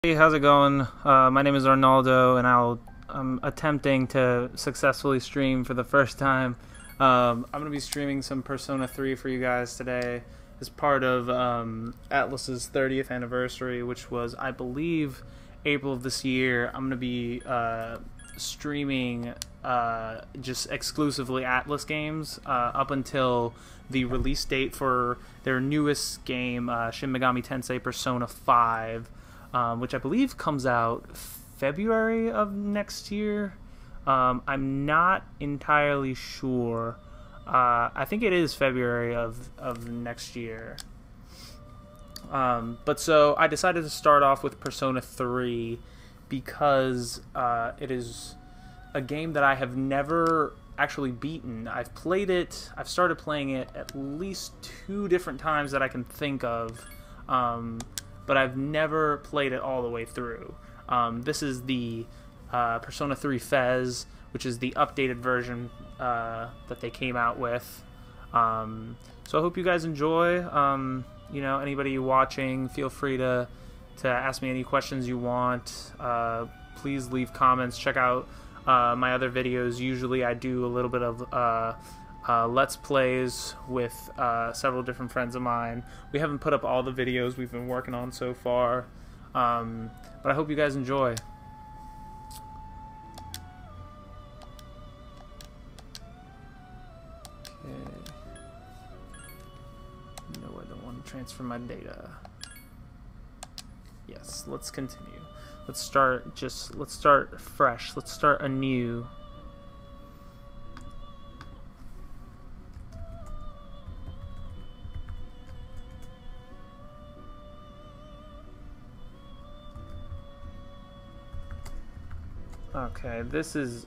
Hey, how's it going? My name is Arnaldo, and I'm attempting to successfully stream for the first time. I'm going to be streaming some Persona 3 for you guys today as part of Atlus's 30th anniversary, which was, I believe, April of this year. I'm going to be streaming just exclusively Atlus games up until the release date for their newest game, Shin Megami Tensei Persona 5. Which I believe comes out February of next year. I'm not entirely sure. I think it is February of next year. But so I decided to start off with Persona 3 because it is a game that I have never actually beaten. I've played it, I've started playing it at least 2 different times that I can think of. But I've never played it all the way through. This is the Persona 3 FES, which is the updated version that they came out with. So I hope you guys enjoy. You know, anybody watching, feel free to ask me any questions you want. Please leave comments. Check out my other videos. Usually I do a little bit of Let's Plays with several different friends of mine. We haven't put up all the videos we've been working on so far, but I hope you guys enjoy. Okay. No, I don't want to transfer my data. Yes, let's continue. Let's start fresh. Let's start anew. Okay, this is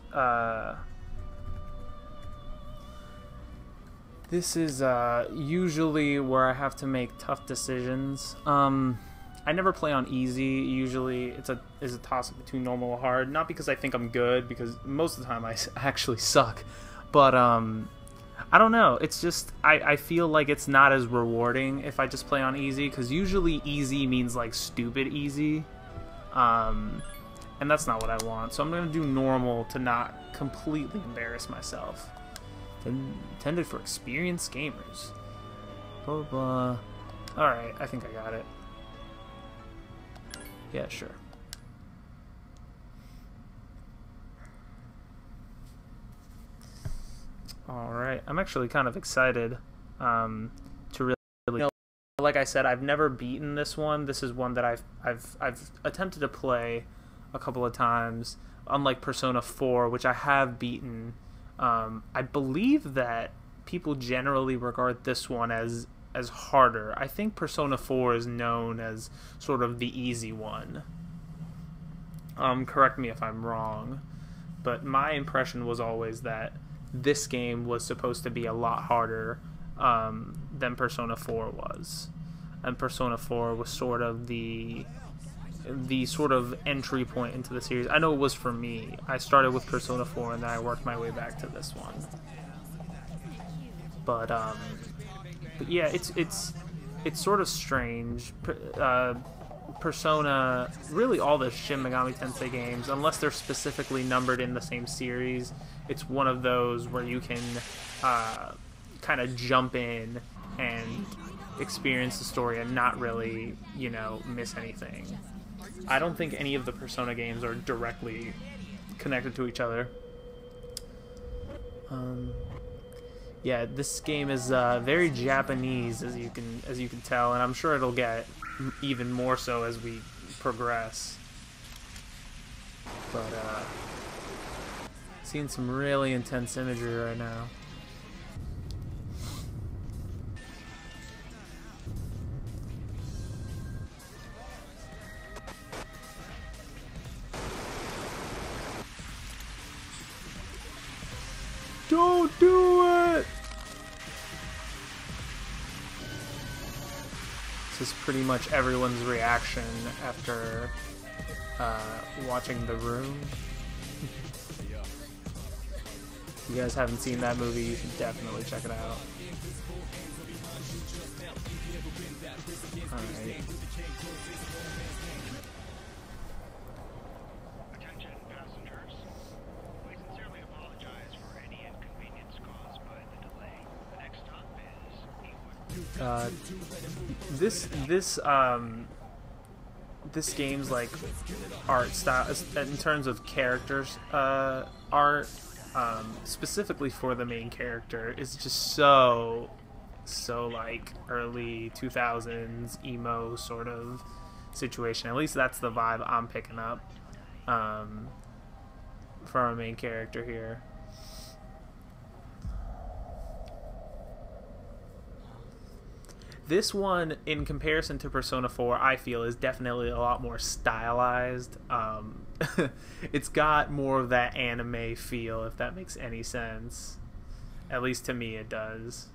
usually where I have to make tough decisions. I never play on easy. Usually it's a toss-up between normal or hard. Not because I think I'm good, because most of the time I actually suck. But I don't know. It's just I feel like it's not as rewarding if I just play on easy, because usually easy means like stupid easy. And that's not what I want, so I'm going to do normal to not completely embarrass myself. Intended for experienced gamers. Blah, blah, blah. Alright, I think I got it. Yeah, sure. Alright, I'm actually kind of excited to really... You know, like I said, I've never beaten this one. This is one that I've attempted to play a couple of times, unlike Persona 4, which I have beaten. I believe that people generally regard this one as harder. I think Persona 4 is known as sort of the easy one. Correct me if I'm wrong, but my impression was always that this game was supposed to be a lot harder than Persona 4 was. And Persona 4 was sort of the sort of entry point into the series. I know it was for me. I started with Persona 4 and then I worked my way back to this one. But yeah, it's sort of strange. Persona, really all the Shin Megami Tensei games, unless they're specifically numbered in the same series, it's one of those where you can kind of jump in and experience the story and not really, you know, miss anything. I don't think any of the Persona games are directly connected to each other. Yeah, this game is very Japanese, as you can tell, and I'm sure it'll get even more so as we progress. But seeing some really intense imagery right now. Don't do it! This is pretty much everyone's reaction after watching The Room. If you guys haven't seen that movie, you should definitely check it out. Alright. Uh, this game's like art style in terms of characters art, specifically for the main character, is just so like early 2000s emo sort of situation. At least that's the vibe I'm picking up from our main character here. This one, in comparison to Persona 4, I feel is definitely a lot more stylized. It's got more of that anime feel, if that makes any sense. At least to me it does.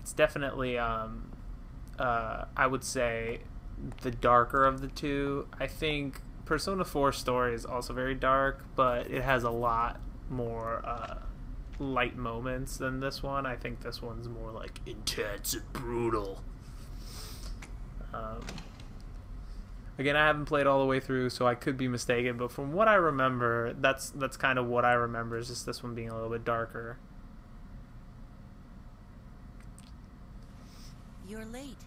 It's definitely, I would say, the darker of the two. I think Persona 4 story is also very dark, but it has a lot more light moments than this one. I think this one's more like intense and brutal. Again, I haven't played all the way through, so I could be mistaken, but from what I remember, that's kind of what I remember, is just this one being a little bit darker. You're late.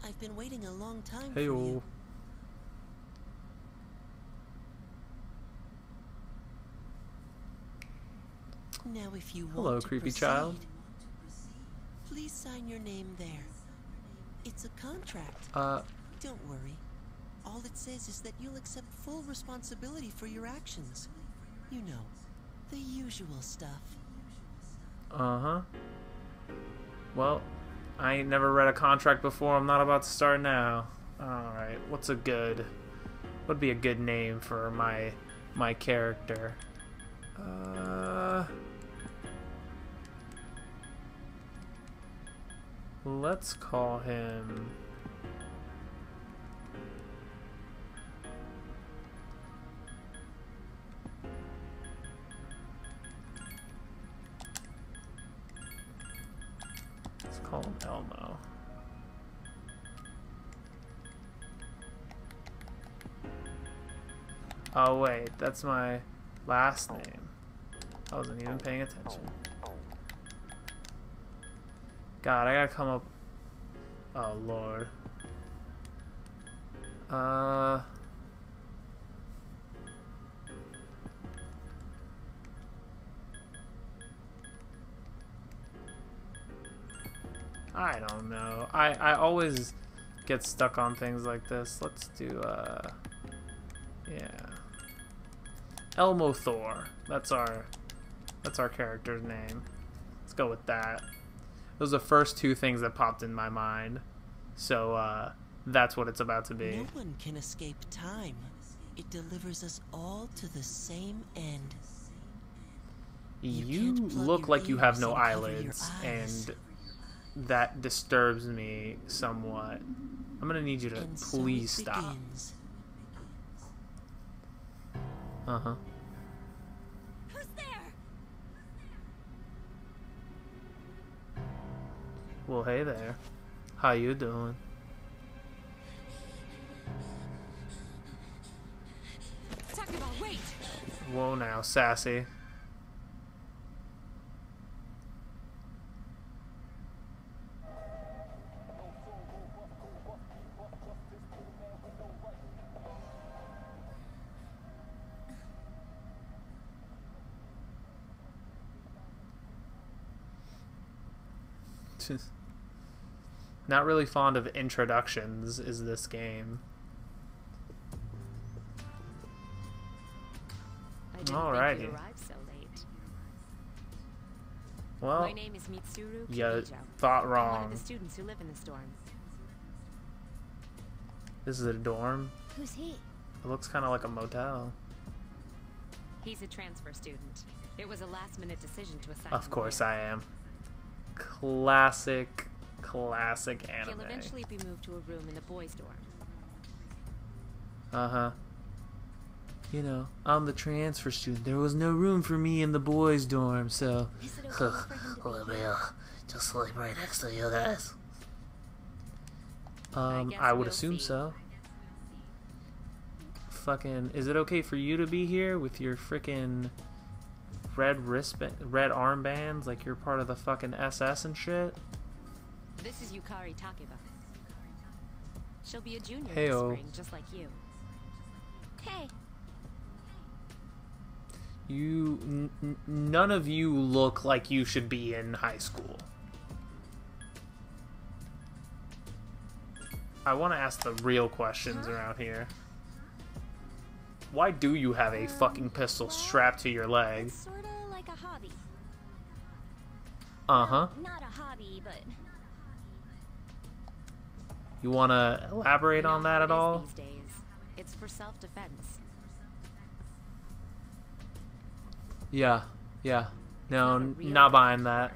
I've been waiting a long time Hey-o. for you. Now, if you Hello, want to creepy proceed, child. please sign your name there. It's a contract. Don't worry. All it says is that you'll accept full responsibility for your actions. You know, the usual stuff. Uh-huh. Well, I ain't never read a contract before. I'm not about to start now. Alright, what'd be a good name for my character? Let's call him... Let's call him Elmo. Oh wait, that's my last name. I wasn't even paying attention. God, I gotta come up... Oh lord. I don't know. I always get stuck on things like this. Let's do, yeah. Elmo Thor. That's our character's name. Let's go with that. Those are the first two things that popped in my mind. So, that's what it's about to be. No one can escape time. It delivers us all to the same end. You look like you have no eyelids, and that disturbs me somewhat. I'm gonna need you to please stop. Uh-huh. Who's there? Well, hey there. How you doing? Talking about wait. Whoa now, sassy. Not really fond of introductions is this game. Alrighty. Think you arrived so late. Well, My name is Mitsuru you Kirijo. thought I'm one of wrong. the students who live in this dorm. This is a dorm. Who's he? It looks kind of like a motel. He's a transfer student. It was a last-minute decision to assign Of him course there. I am. Classic anime. He'll eventually be moved to a room in the boys' dorm. Uh-huh. You know, I'm the transfer student. There was no room for me in the boys' dorm, so... Is it okay for him to be here? Just sleep right next to you guys. I would assume so. Fucking, is it okay for you to be here with your frickin' red armbands like you're part of the fucking SS and shit? This is Yukari Takeba. She'll be a junior Heyo. this spring, just like you. Hey. None of you look like you should be in high school. I want to ask the real questions around here. Why do you have a fucking pistol strapped to your leg? It's sorta like a hobby. Uh-huh. Not a hobby, but... You want to elaborate on that at all? These days. It's for self-defense. Yeah. No, not buying that.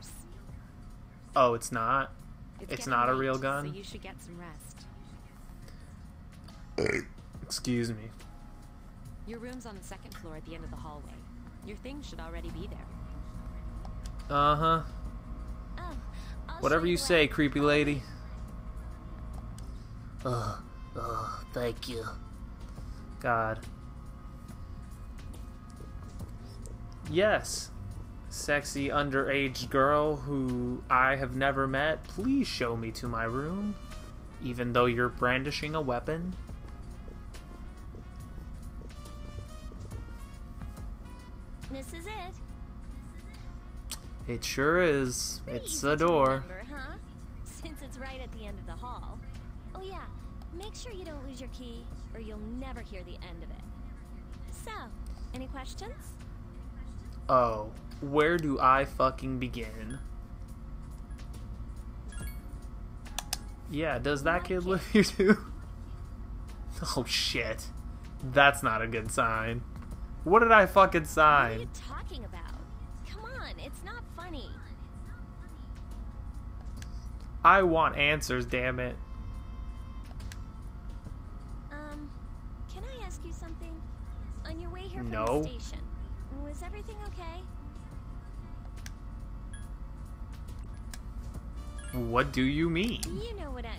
Oh, it's not? It's not a real gun? So you should get some rest. Excuse me. Your room's on the second floor at the end of the hallway. Your things should already be there. Uh-huh. Oh, Whatever you say, creepy lady. Thank you. God. Yes. Sexy underage girl who I have never met, please show me to my room. Even though you're brandishing a weapon. This is it. It sure is. Pretty It's easy a to door. remember, huh? Since it's right at the end of the hall. Oh yeah, make sure you don't lose your key, or you'll never hear the end of it. So, any questions? Oh, where do I fucking begin? Yeah, does that kid live here too? Oh shit. That's not a good sign. What did I fucking What are sign? you talking about? Come on, it's not funny. I want answers, damn it. Can I ask you something? On your way here from No. the station, was everything okay? What do you mean? You know what I...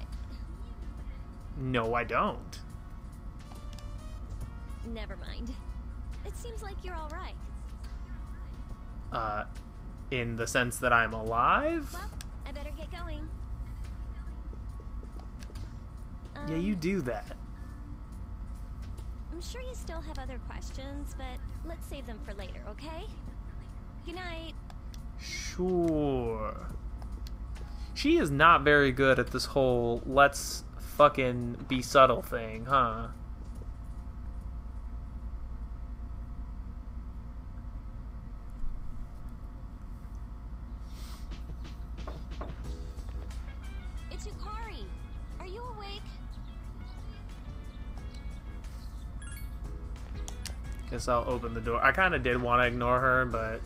No, I don't. Never mind. It seems like you're alright. In the sense that I'm alive? Well, I better get going. Yeah, you do that. I'm sure you still have other questions, but let's save them for later, okay? Good night. Sure. She is not very good at this whole let's fucking be subtle thing, huh? It's Yukari. Are you awake? Guess I'll open the door. I kind of did want to ignore her, but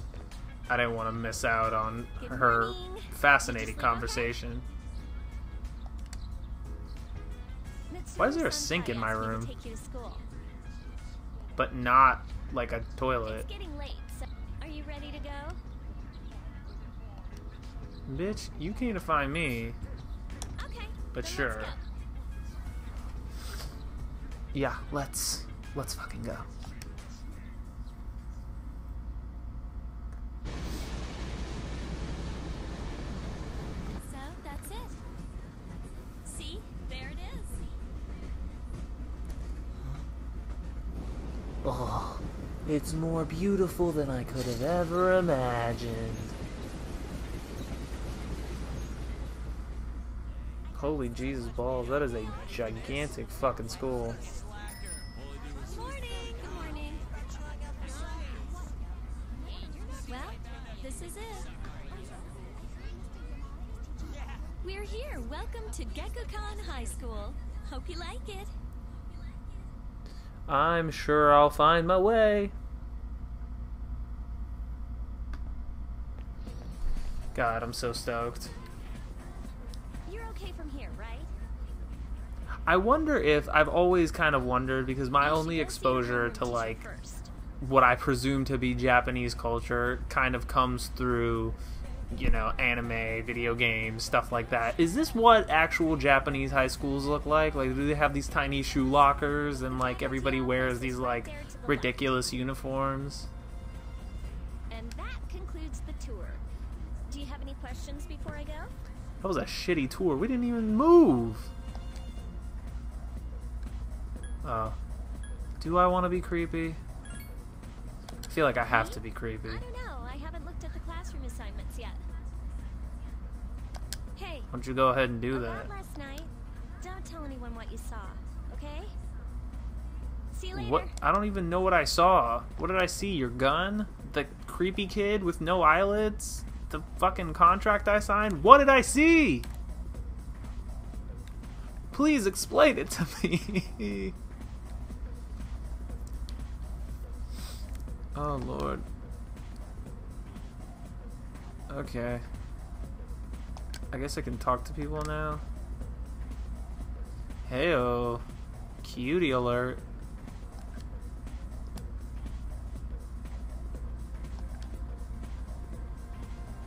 I didn't want to miss out on Good her morning. fascinating Did you sleep okay? conversation. Mitsuru Why is there a Senpai sink in my asked me to room? take you to school. But not like a toilet. It's getting late, so are you ready to go? Bitch, you came to find me. Okay. But then sure. Let's go. Yeah, let's fucking go. So that's it. See, there it is. Oh, it's more beautiful than I could have ever imagined. Holy Jesus balls, that is a gigantic fucking school. Good morning. Good morning. Well, this is it. We're here. Welcome to Gekukan High School. Hope you like it. I'm sure I'll find my way. God, I'm so stoked. You're okay from here, right? I wonder if I've always kind of wondered because my You should only go see your exposure homeroom to teacher like first. what I presume to be Japanese culture kind of comes through you know, anime, video games, stuff like that. Is this what actual Japanese high schools look like? Like, do they have these tiny shoe lockers and, like, everybody wears these, like, ridiculous uniforms? And that concludes the tour. Do you have any questions before I go? That was a shitty tour. We didn't even move. Oh. Do I want to be creepy? I feel like I have to be creepy. I don't know. I haven't looked at the classroom assignments yet. Hey. Why don't you go ahead and do that? About last night. Don't tell anyone what you saw, okay? See you later. What? I don't even know what I saw. What did I see? Your gun? The creepy kid with no eyelids? The fucking contract I signed? What did I see? Please explain it to me. Oh, Lord. Okay. I guess I can talk to people now. Heyo. Cutie alert.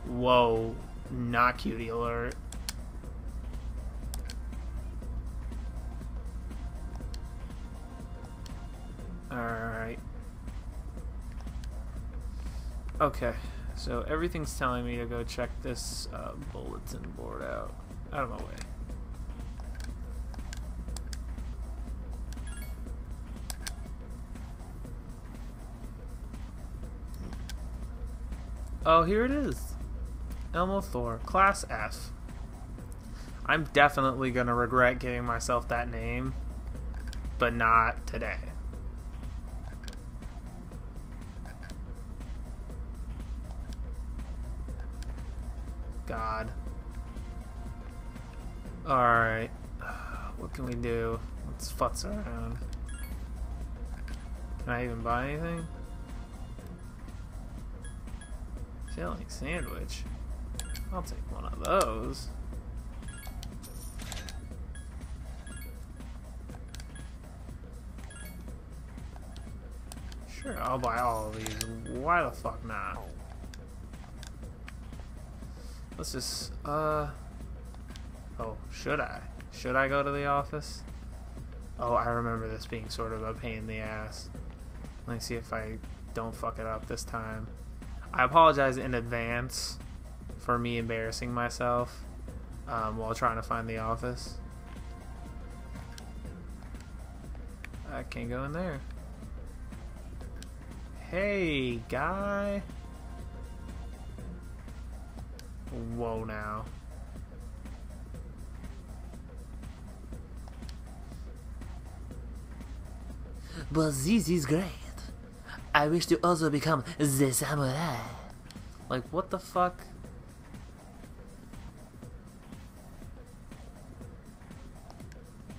Whoa. Not cutie alert. Alright. Okay, so everything's telling me to go check this bulletin board out. Out of my way. Oh, here it is. Elmo Thor, Class F. I'm definitely gonna regret giving myself that name, but not today. God. Alright. What can we do? Let's futz around. Can I even buy anything? Filling sandwich. I'll take one of those. Sure, I'll buy all of these. Why the fuck not? Let's just, oh, should I? Should I go to the office? Oh, I remember this being sort of a pain in the ass. Let me see if I don't fuck it up this time. I apologize in advance for me embarrassing myself while trying to find the office. I can't go in there. Hey, guy. Whoa, now. But this is great. I wish to also become the samurai. Like, what the fuck?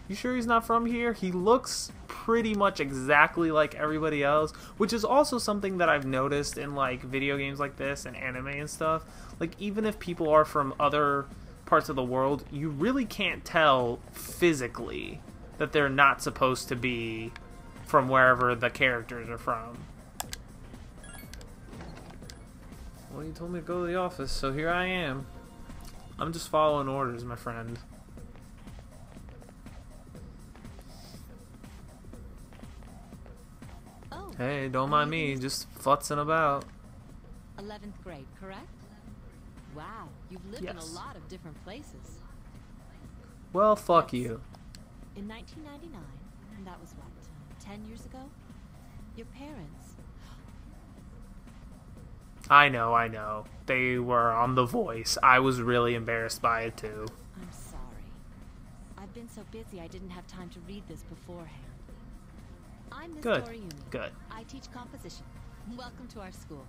You sure he's not from here? He looks pretty much exactly like everybody else, which is also something that I've noticed in, like, video games like this and anime and stuff. Like, even if people are from other parts of the world, you really can't tell physically that they're not supposed to be from wherever the characters are from. Well, you told me to go to the office, so here I am. I'm just following orders, my friend. Oh, Hey, don't mind me, just futzing about. 11th grade, correct? Wow, you've lived in a lot of different places. Well, fuck you. In 1999, and that was what, 10 years ago? Your parents... I know. They were on The Voice. I was really embarrassed by it, too. I'm sorry. I've been so busy I didn't have time to read this beforehand. I'm Miss Good. Toriumi. Good. I teach composition. Welcome to our school.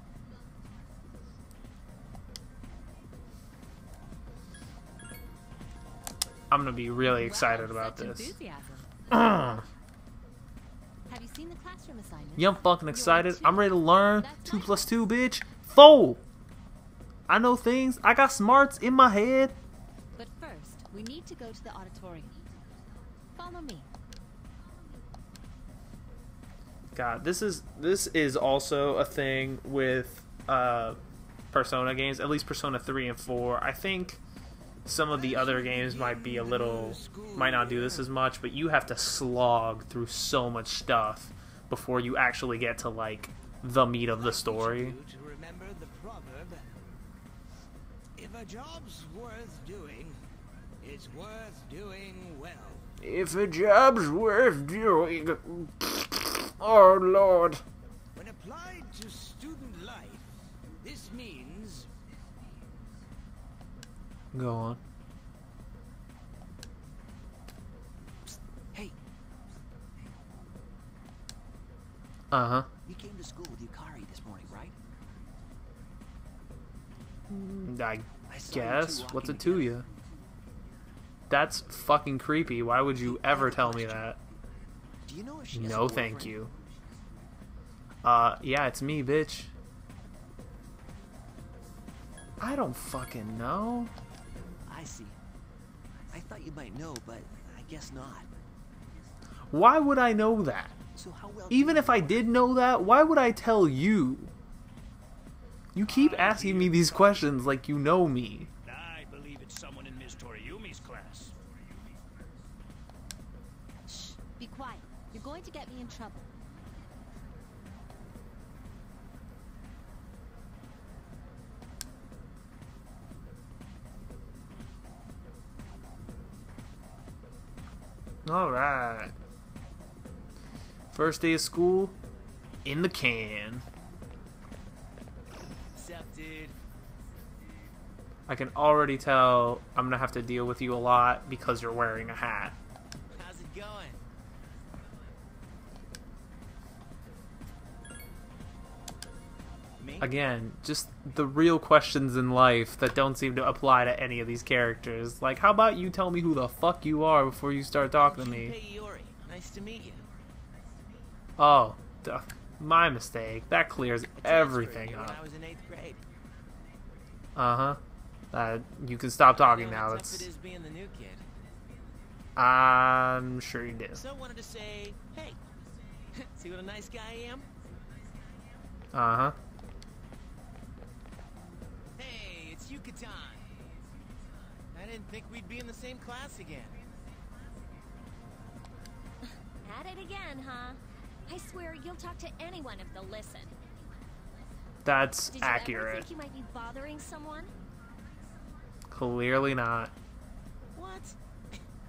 I'm gonna be really excited Wow, about such this. Enthusiasm. Have you seen the classroom assignment? Yeah, I'm fucking excited. I'm ready to learn. That's 2 nice. + 2, bitch. 4! I know things. I got smarts in my head. But first, we need to go to the auditorium. Follow me. God, this is also a thing with Persona games, at least Persona 3 and 4. I think some of the other games might not do this as much, but you have to slog through so much stuff before you actually get to, like, the meat of the story. To remember the proverb, if a job's worth doing, it's worth doing well. If a job's worth doing... Oh, Lord. When applied to student life, this means... Go on. Hey, Uh-huh. you came to school with Yukari this morning, right? I saw you guess. two What's walking it to together. you? That's fucking creepy. Why would you ever tell me that? Do you know if she has a No, thank boyfriend? you. Yeah, it's me, bitch. I don't fucking know. I see. I thought you might know, but I guess not. Why would I know that? So how well? Even if I did know that, why would I tell you? You keep asking me these questions like you know me. I believe it's someone in Miss Toriyumi's class. Shh, be quiet. You're going to get me in trouble. Alright. First day of school, in the can. Sup, dude? I can already tell I'm gonna have to deal with you a lot because you're wearing a hat. How's it going? Me? Again, just the real questions in life that don't seem to apply to any of these characters. Like, how about you tell me who the fuck you are before you start talking to me? Junpei Iori. Nice to meet you. Oh, duh, my mistake. That clears I transferred everything here when up. I was in 8th grade. Uh-huh. You can stop talking You know now. how tough It's it is being the new kid. I'm sure you do. So I wanted to say, hey, see what a nice guy I am? Uh-huh. Hey, it's Yucatan. I didn't think we'd be in the same class again. At it again, huh? I swear you'll talk to anyone if they'll listen. That's Did you ever accurate. think you might be bothering someone? Clearly not. What?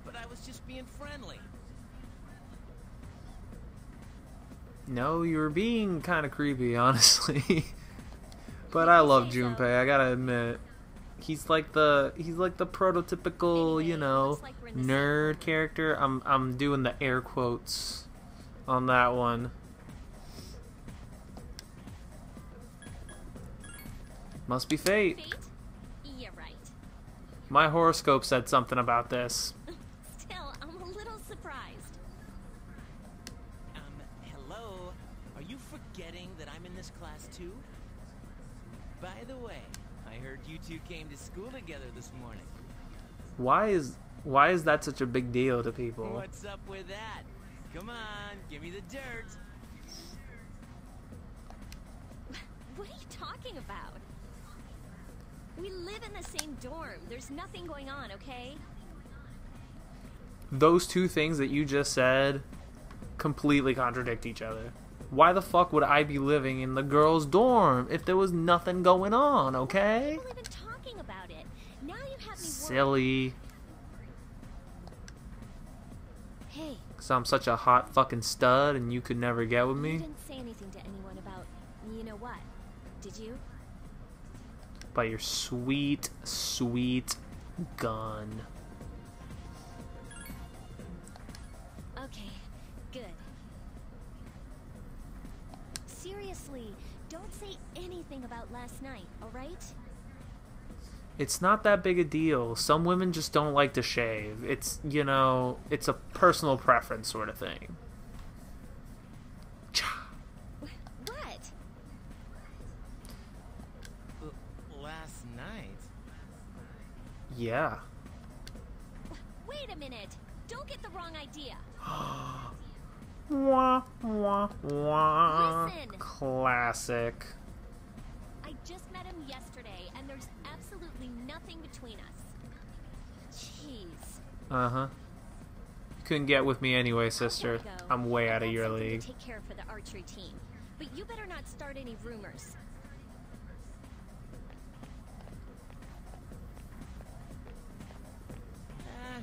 But I was just being friendly. No, you were being kind of creepy, honestly. But I love Junpei, I gotta admit. He's like the prototypical, you know, nerd character. I'm doing the air quotes on that one. Must be fate. Fate? Yeah, right. My horoscope said something about this. Still, I'm a little surprised. Hello? Are you forgetting that I'm in this class too? By the way, I heard you two came to school together this morning. Why is that such a big deal to people? What's up with that? Come on, give me the dirt. What are you talking about? We live in the same dorm. There's nothing going on, okay? Those two things that you just said completely contradict each other. Why the fuck would I be living in the girls' dorm if there was nothing going on, okay? People even talking about it. Now you have me worried. Silly. Hey, Cause I'm such a hot fucking stud and you could never get with you me? didn't say anything to anyone about, you know what? Did you? By your sweet, sweet gun. Okay, good. Seriously, don't say anything about last night, alright? It's not that big a deal. Some women just don't like to shave. It's, you know, it's a personal preference sort of thing. What? Last night? Yeah. Wait a minute! Don't get the wrong idea! Wah, wah, wah. Listen. Classic. I just met him yesterday there's absolutely nothing between us. Jeez. Uh-huh. Couldn't get with me anyway, sister. I'm way out of your league. Take care for the archery team, but you better not start any rumors.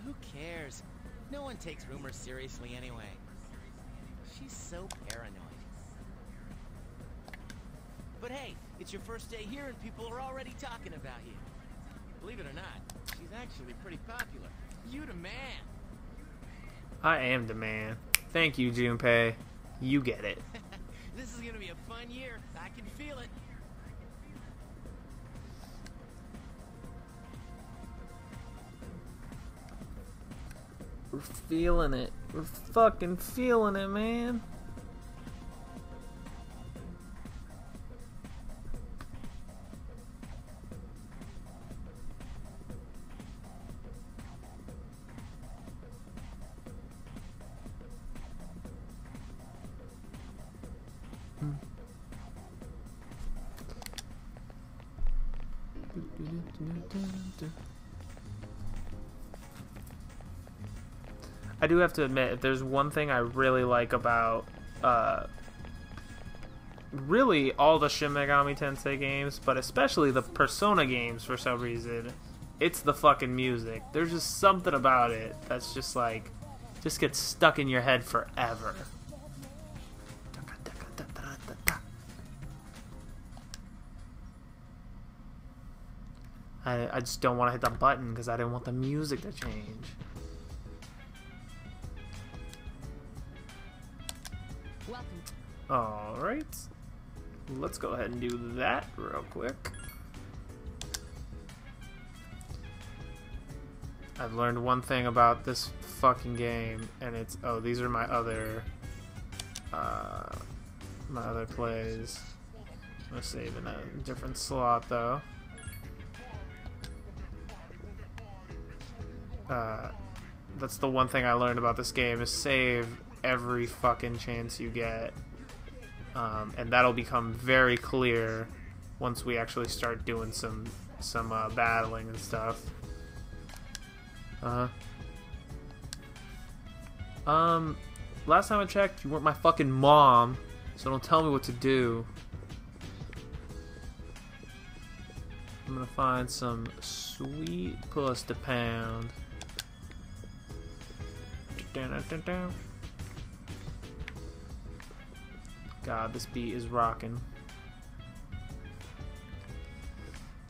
Who cares? No one takes rumors seriously anyway. She's so paranoid. But hey, it's your first day here and people are already talking about you. Believe it or not, she's actually pretty popular. You the man. I am the man. Thank you, Junpei. You get it. This is gonna be a fun year. I can feel it. We're feeling it. We're fucking feeling it, man. I do have to admit, if there's one thing I really like about really all the Shin Megami Tensei games, but especially the Persona games for some reason, it's the fucking music. There's just something about it that's just like, just gets stuck in your head forever. I just don't want to hit the button because I didn't want the music to change. Welcome. Alright. Let's go ahead and do that real quick. I've learned one thing about this fucking game, and it's... Oh, these are my other plays. I'm gonna save in a different slot, though. That's the one thing I learned about this game, is save every fucking chance you get. And that'll become very clear once we actually start doing some battling and stuff. Last time I checked, you weren't my fucking mom, so don't tell me what to do. I'm gonna find some sweet puss to pound. God, this beat is rocking.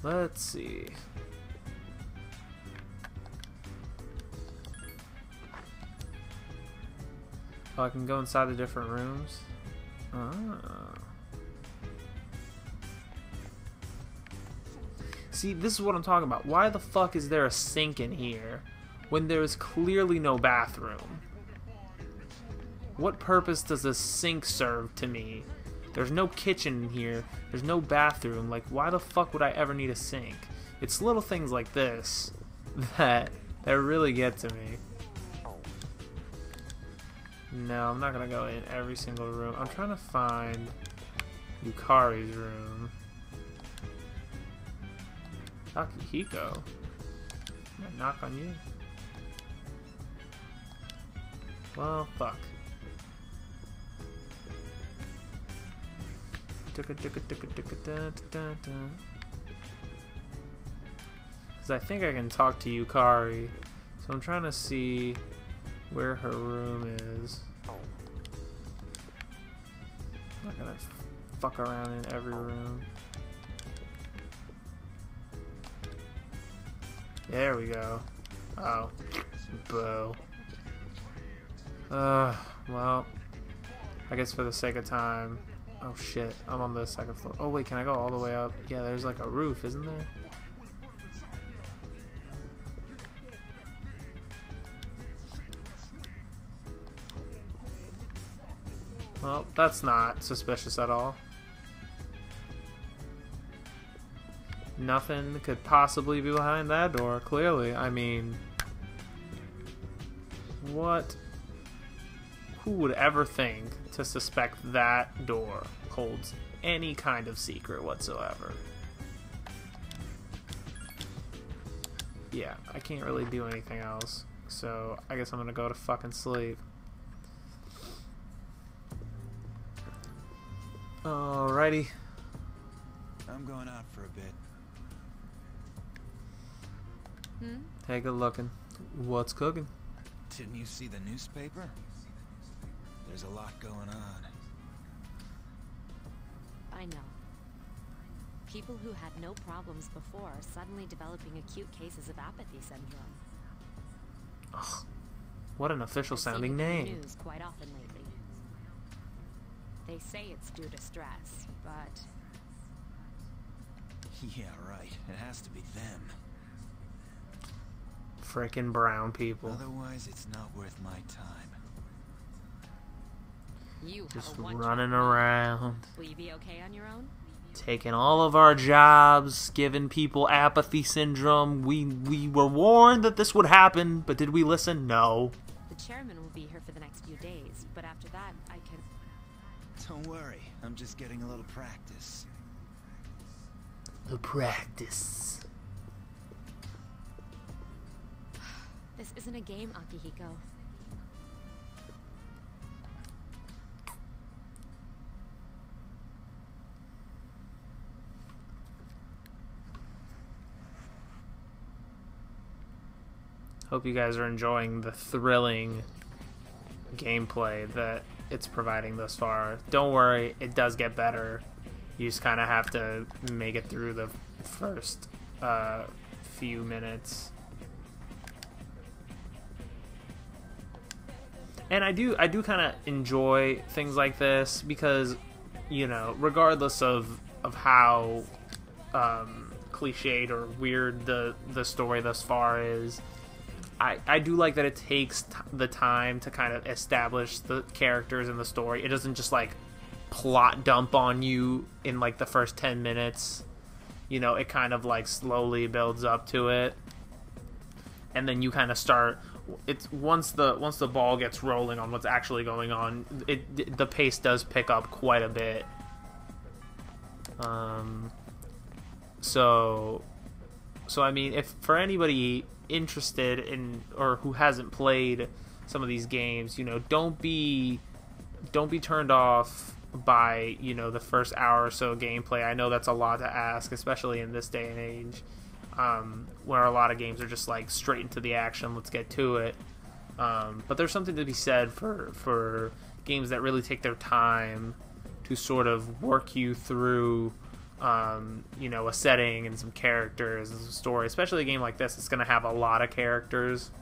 Let's see. Oh, I can go inside the different rooms. See, this is what I'm talking about. Why the fuck is there a sink in here when there is clearly no bathroom? What purpose does a sink serve to me? There's no kitchen in here. There's no bathroom. Like, why the fuck would I ever need a sink? It's little things like this that really get to me. No, I'm not gonna go in every single room. I'm trying to find Yukari's room. Akihiko. I'm gonna knock on you. Well, fuck. Because I think I can talk to Yukari. So I'm trying to see where her room is. I'm not gonna fuck around in every room. There we go. Oh. Boo. Well, I guess for the sake of time. Oh shit, I'm on the second floor. Oh wait, can I go all the way up? Yeah, there's like a roof, isn't there? Well, that's not suspicious at all. Nothing could possibly be behind that door, clearly. I mean, what? Who would ever think to suspect that door holds any kind of secret whatsoever? yeah, I can't really do anything else. So I guess I'm gonna go to fucking sleep. Alrighty. I'm going out for a bit. Take a lookin'. What's cooking? Didn't you see the newspaper? There's a lot going on. I know. People who had no problems before are suddenly developing acute cases of apathy syndrome. Ugh, what an official I've seen sounding it in the name. news quite often lately. They say it's due to stress, but Yeah, right. It has to be them. Frickin' brown people. Otherwise, it's not worth my time. you have Just a one-track running mind. around. Will you be okay on your own? Taking all of our jobs, giving people apathy syndrome. We were warned that this would happen, but did we listen? No. The chairman will be here for the next few days, but after that, I can... Don't worry. I'm just getting a little practice. The practice. This isn't a game, Akihiko. Hope you guys are enjoying the thrilling gameplay that it's providing thus far. Don't worry, it does get better. You just kind of have to make it through the first few minutes. And I do kind of enjoy things like this because, you know, regardless of how cliched or weird the story thus far is, I do like that it takes the time to kind of establish the characters in the story. It doesn't just like plot dump on you in like the first 10 minutes. You know, it kind of like slowly builds up to it, and then you kind of start. It's once the ball gets rolling on what's actually going on, the pace does pick up quite a bit. So I mean, if for anybody interested in or who hasn't played some of these games, you know, don't be turned off by, you know, the first hour or so gameplay. I know that's a lot to ask, especially in this day and age, where a lot of games are just like straight into the action, let's get to it. But there's something to be said for games that really take their time to sort of work you through you know, a setting and some characters and some story. Especially a game like this, it's going to have a lot of characters.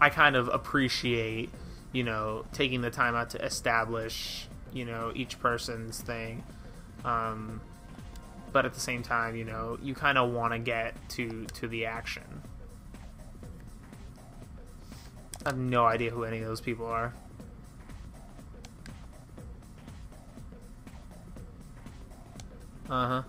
I kind of appreciate, you know, taking the time out to establish, you know, each person's thing. But at the same time, you know, you kind of want to get to the action. I have no idea who any of those people are. Uh-huh.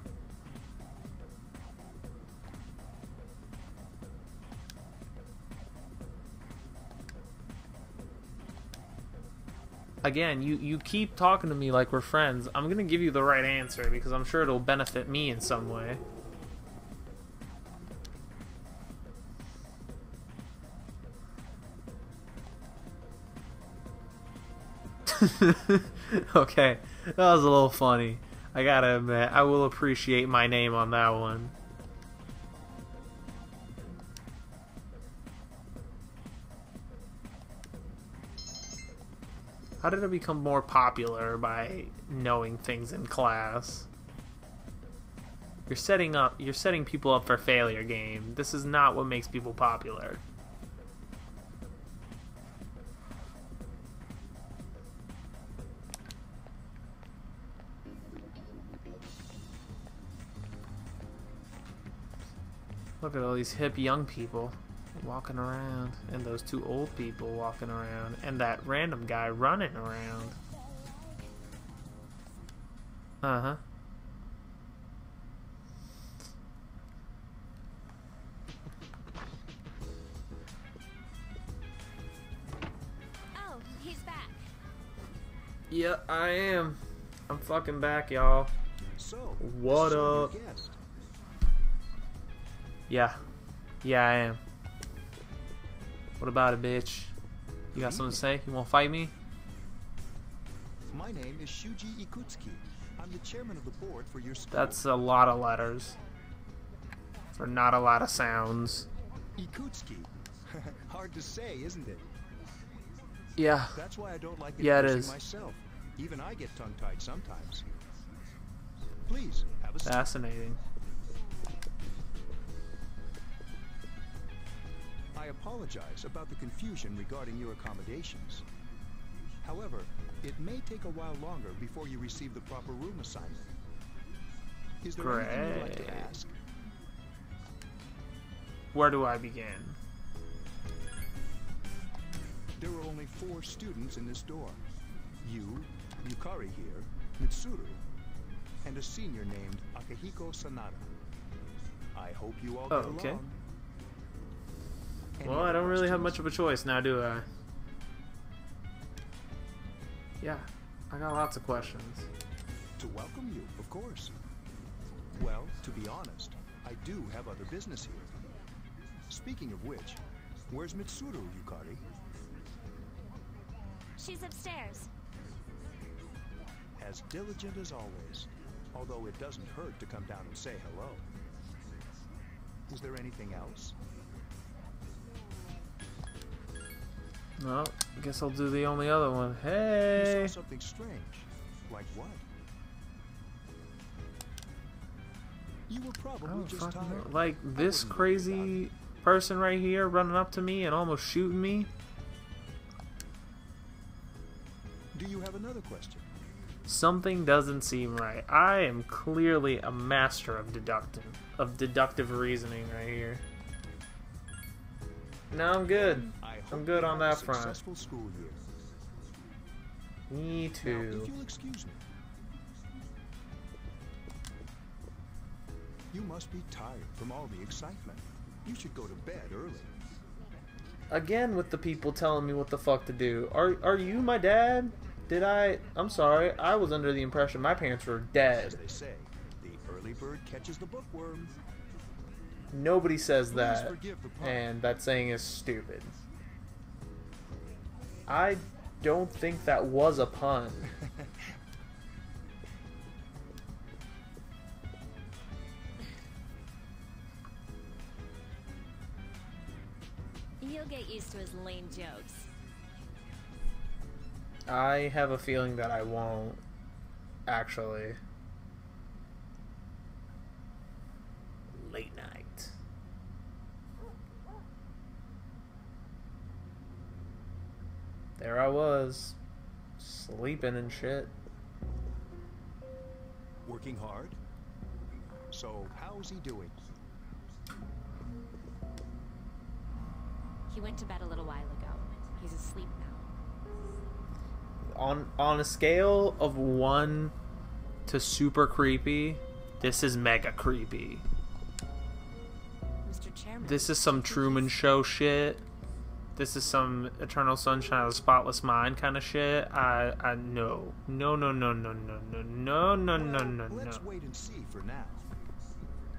Again, you keep talking to me like we're friends. I'm gonna give you the right answer because I'm sure it'll benefit me in some way. Okay, that was a little funny. I gotta admit, I will appreciate my name on that one. How did I become more popular by knowing things in class? You're setting people up for failure, game. This is not what makes people popular. Look at all these hip young people walking around, and those two old people walking around, and that random guy running around. Uh-huh. Oh, he's back. Yeah, I am. I'm fucking back, y'all. So, What this is our new up? guest. Yeah. Yeah, I am. What about it, bitch? You got something to say? You want to fight me? My name is Shuji Ikutsuki. I'm the chairman of the board for your school. That's a lot of letters. For not a lot of sounds. Ikutsuki. Hard to say, isn't it? Yeah. That's why I don't like Yeah, it it is. myself. Even I get tongue-tied sometimes. Please, have a seat. Fascinating. I apologize about the confusion regarding your accommodations. However, it may take a while longer before you receive the proper room assignment. Is there anything you'd like to Great. ask? Where do I begin? There are only 4 students in this dorm. You, Yukari here, Mitsuru, and a senior named Akihiko Sanada. I hope you all get Okay. along. Any Well, I other don't really have questions? much of a choice now, do I? Yeah, I got lots of questions. To welcome you, of course. Well, to be honest, I do have other business here. Speaking of which, where's Mitsuru, Yukari? She's upstairs. As diligent as always, although it doesn't hurt to come down and say hello. Is there anything else? No, I guess I'll do the only other one. You Hey! saw something strange. Like what? You were I probably don't just fucking know. tired. Like, this wouldn't worry about crazy person right here running up to me and almost shooting me. Do you have another question? Something doesn't seem right. I am clearly a master of deductive reasoning right here. No, I'm good. I hope I'm good you on have a that front. Successful school year. Me Now, too. if you'll excuse me. You must be tired from all the excitement. You should go to bed early. Again with the people telling me what the fuck to do. Are you my dad? I'm sorry. I was under the impression my parents were As dead. they say, the early bird catches the bookworm. Nobody says Please that. forgive the pun. And that saying is stupid. I don't think that was a pun. You'll get used to his lame jokes. I have a feeling that I won't, actually. Late night. There I was, sleeping and shit. Working hard? So, how's he doing? He went to bed a little while ago. He's asleep now. On a scale of 1 to super creepy, this is mega creepy. Mr. Chairman. This is some Truman Show shit. This is some Eternal Sunshine of the Spotless Mind kind of shit. No. No, no, no, no, no, no, no, no, no, no, no. Let's wait and see for now.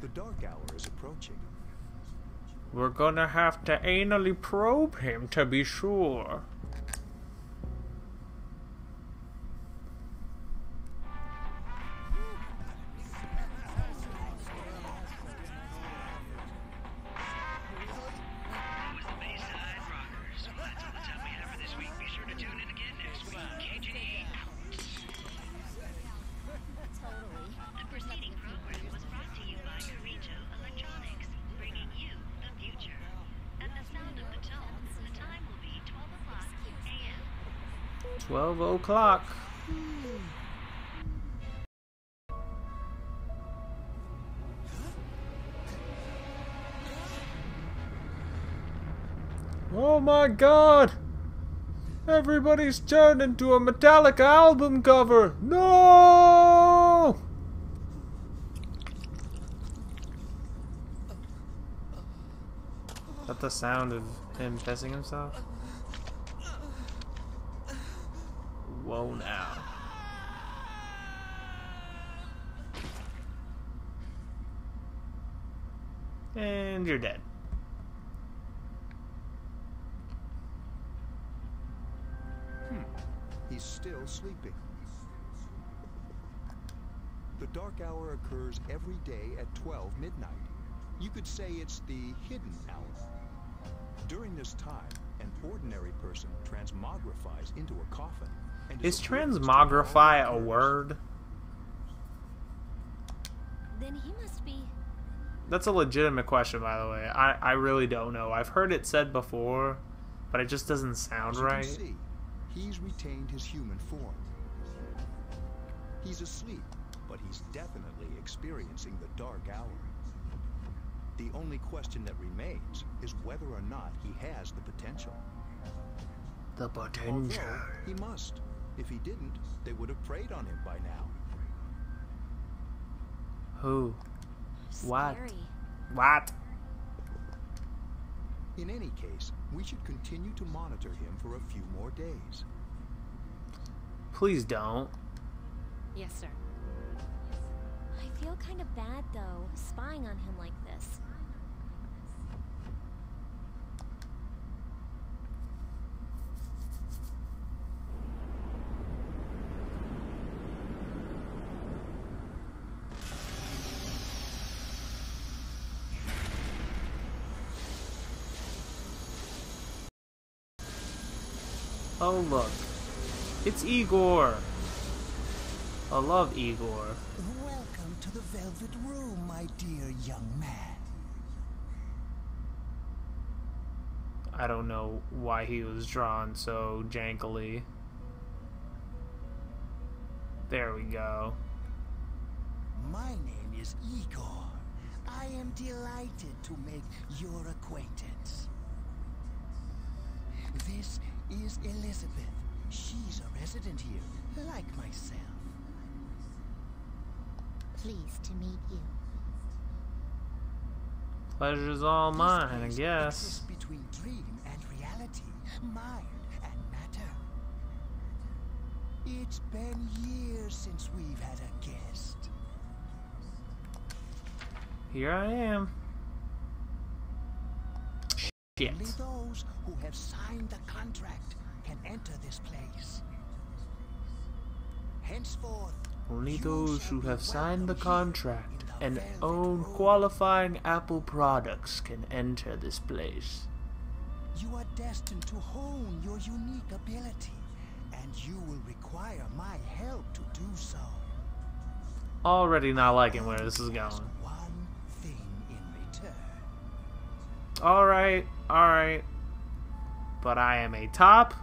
The dark hour is approaching. We're gonna have to anally probe him to be sure. The preceding program was brought to you by Carito Electronics, bringing you the future. At the sound of the tone, the time will be 12 o'clock a.m. 12 o'clock. Oh my god! Everybody's turned into a Metallica album cover! No! Is that the sound of him pissing himself? Whoa now. And you're dead. he's still sleeping. The dark hour occurs every day at 12 midnight. You could say it's the hidden hour. During this time, an ordinary person transmogrifies into a coffin. And Is transmogrify a word? Then he must be... That's a legitimate question, by the way. I really don't know. I've heard it said before, but it just doesn't sound right. As you can see, he's retained his human form. He's asleep, but he's definitely experiencing the dark hour. The only question that remains is whether or not he has the potential. The potential. Although he must. If he didn't, they would have preyed on him by now. Who? What? Scary. What? In any case, we should continue to monitor him for a few more days. Please don't. Yes, sir. I feel kind of bad, though, spying on him like this. Oh, look. It's Igor. I love Igor. Welcome to the Velvet Room, my dear young man. I don't know why he was drawn so jankily. There we go. My name is Igor. I am delighted to make your acquaintance. This is Elizabeth. She's a resident here, like myself. Pleased to meet you. Pleasure's all mine, I This place guess. exists between dream and reality, mind and matter. It's been years since we've had a guest. Here I am. Shit. Only those who have signed the contract can enter this place. Henceforth, Only you those shall who be have signed the welcome here contract in the and Velvet own Room. qualifying Apple products can enter this place. You are destined to hone your unique ability, and you will require my help to do so. Already not liking where this is going. Ask one thing in return. Alright, alright. But I am a top.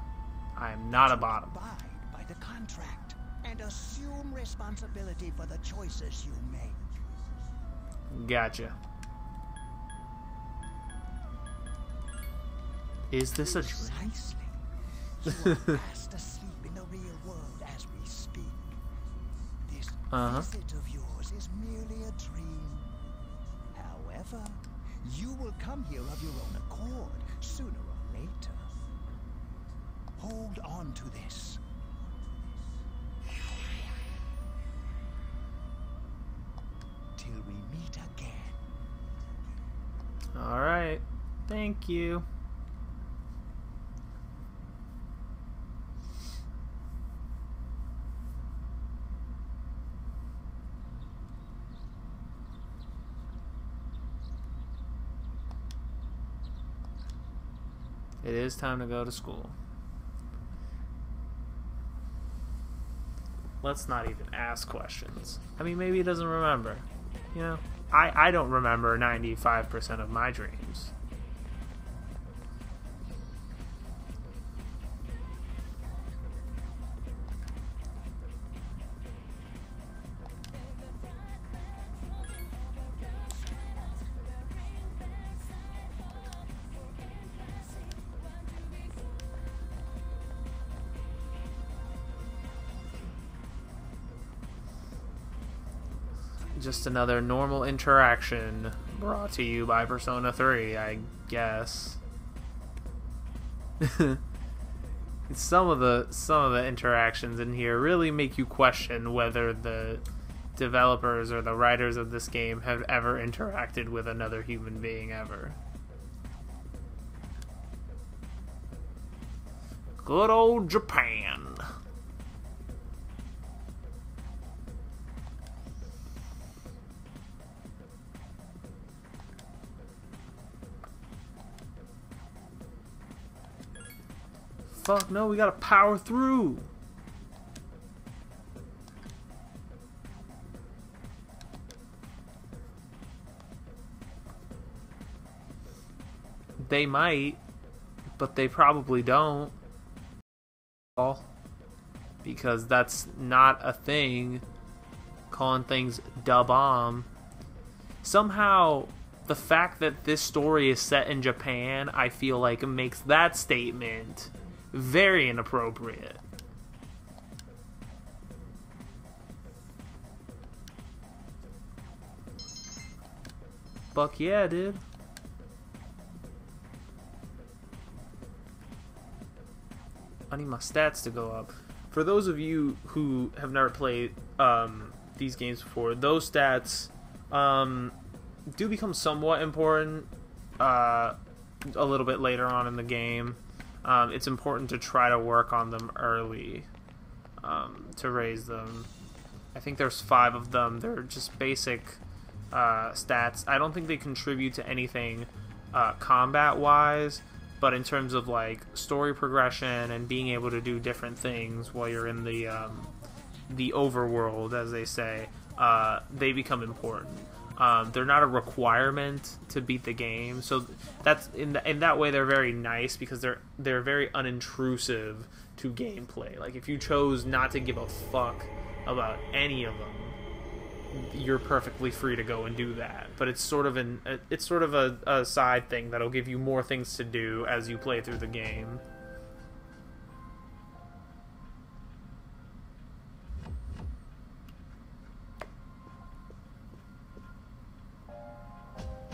I am not a bottom. Abide by the contract and assume responsibility for the choices you make. Gotcha. Is this a dream? Precisely. You are fast asleep in the real world as we speak. This visit of yours is merely a dream. However, you will come here of your own accord, sooner or later. Hold on to this. Till we meet again. Alright. Thank you. It is time to go to school. Let's not even ask questions. I mean, maybe he doesn't remember. You know, I don't remember 95% of my dreams. Just another normal interaction brought to you by Persona 3, I guess. Some of the interactions in here really make you question whether the developers or the writers of this game have ever interacted with another human being ever. Good old Japan. fuck, no, we gotta power through. They might, but they probably don't. Because that's not a thing. Calling things da bomb. Somehow, the fact that this story is set in Japan, I feel like makes that statement very inappropriate. Fuck yeah, dude. I need my stats to go up. For those of you who have never played these games before, those stats do become somewhat important a little bit later on in the game. It's important to try to work on them early to raise them. I think there's 5 of them. They're just basic stats. I don't think they contribute to anything combat-wise, but in terms of like story progression and being able to do different things while you're in the overworld, as they say, they become important. They're not a requirement to beat the game, so that's in that way they're very nice because they're very unintrusive to gameplay. Like if you chose not to give a fuck about any of them, you're perfectly free to go and do that. But it's sort of a side thing that'll give you more things to do as you play through the game.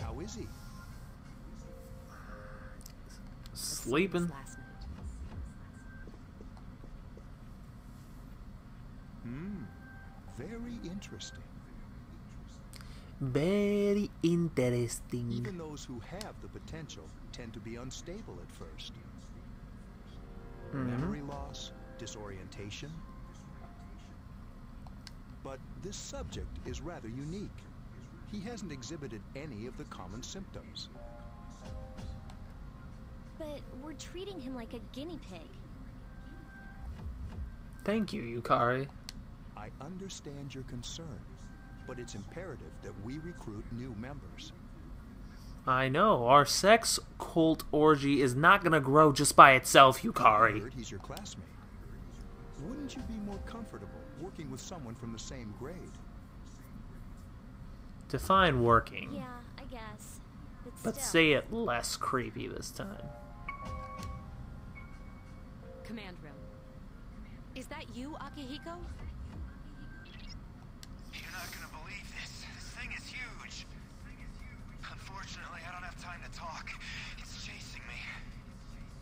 How is he? Sleeping. Very interesting. Very interesting. Even those who have the potential tend to be unstable at first. Memory loss, disorientation. But this subject is rather unique. He hasn't exhibited any of the common symptoms. But we're treating him like a guinea pig. Thank you, Yukari. I understand your concern, but it's imperative that we recruit new members. I know, our sex cult orgy is not gonna grow just by itself, I Yukari. heard he's your classmate. Wouldn't you be more comfortable working with someone from the same grade? Define working. Yeah, I guess. But still. say it less creepy this time. Command room. Is that you, Akihiko? You're not gonna believe this. This thing is huge. Unfortunately, I don't have time to talk. It's chasing me.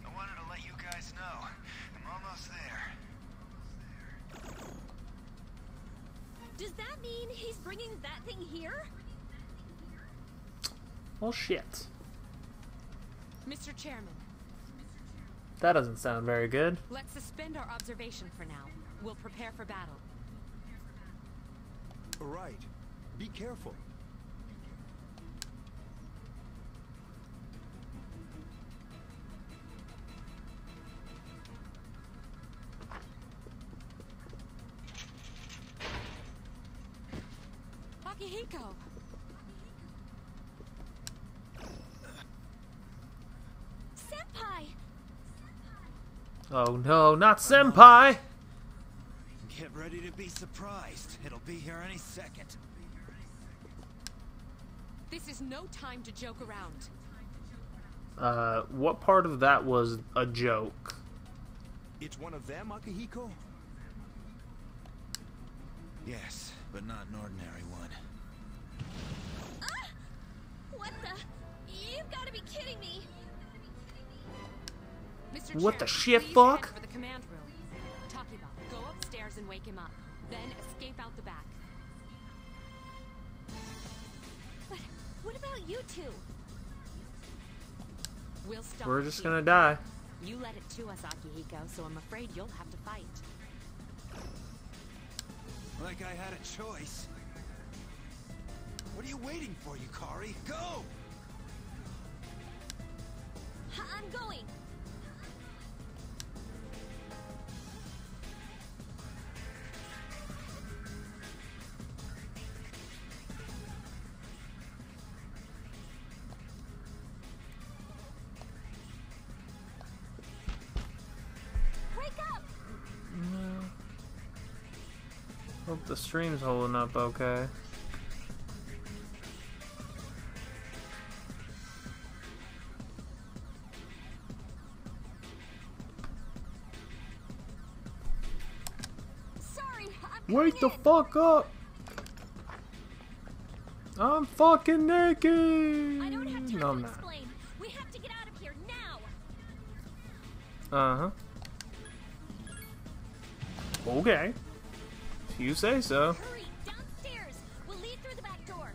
I wanted to let you guys know. I'm almost there. Does that mean he's bringing that thing here? Well, shit. Mr. Chairman, That doesn't sound very good. let's suspend our observation for now. We'll prepare for battle. Right. Be careful. Akihiko! Senpai! Oh no, not Senpai! Get ready to be surprised. It'll be here any second. This is no time to joke around. What part of that was a joke? It's one of them, Akihiko? Yes, but not an ordinary one. Ah! What the? You've got to be kidding me! Mr. What the Chairman, shit, please fuck? head for the command room. Takiba, go upstairs and wake him up. Then escape out the back. But what about you two? We'll stop. We're just here. gonna die. You led it to us, Akihiko, so I'm afraid you'll have to fight. Like I had a choice. What are you waiting for, Yukari? Go! I'm going! Hope the stream's holding up okay. Sorry, Wake the fuck up! I'm fucking naked! I don't have time No, I'm to not. explain. We have to get out of here now. Uh-huh. Okay. If you say so. Hurry, downstairs. We'll lead through the back door.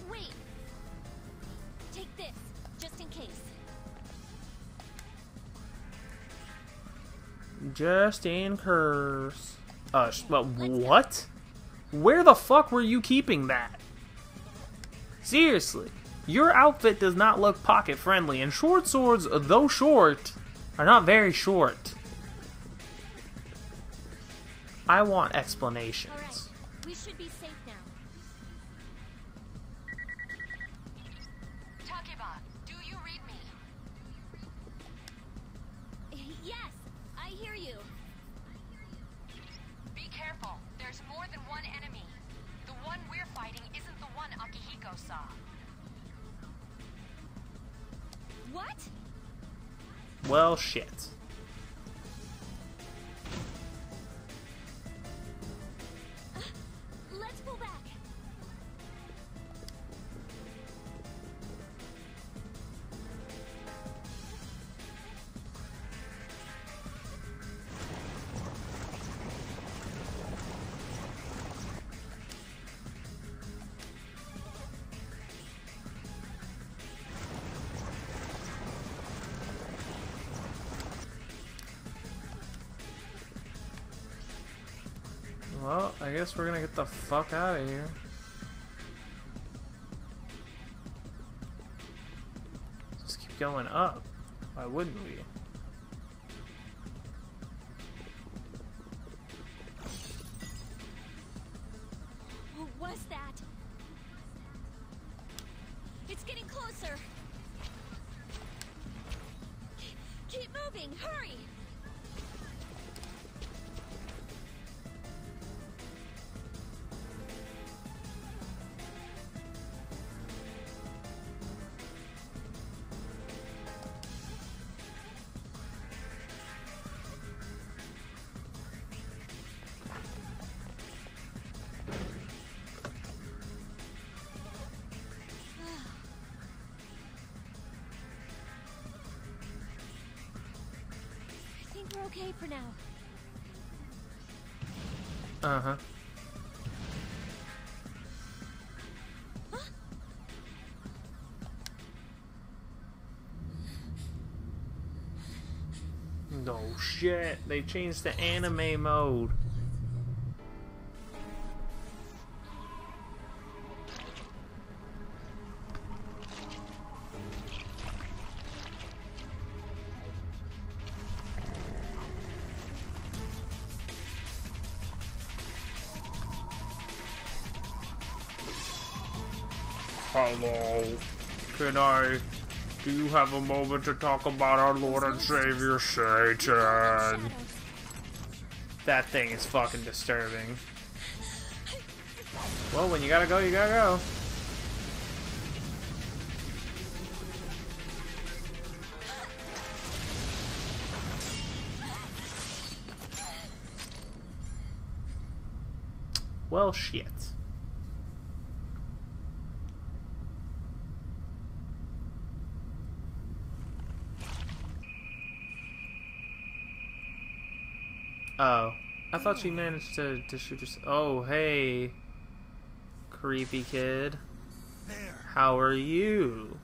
Wait. Take this, just in case. Just in curse. Well, what? Where the fuck were you keeping that? Seriously, your outfit does not look pocket friendly, and short swords, though short, are not very short. I want explanations. All right, we should be safe now. Takeba, do you read me? Yes, I hear you. Be careful. There's more than one enemy. The one we're fighting isn't the one Akihiko saw. What? Well, shit. Let's pull back. Well, I guess we're gonna get the fuck out of here. Just keep going up. Why wouldn't we? What was that? It's getting closer. Keep moving, hurry! I think we're okay for now. Uh-huh. No shit, they changed to anime mode. Hello, do you have a moment to talk about our Lord and Savior Satan? That thing is fucking disturbing. Well, when you gotta go, you gotta go. Well, shit. Oh, I thought she managed to shoot us. Oh, hey, creepy kid. How are you?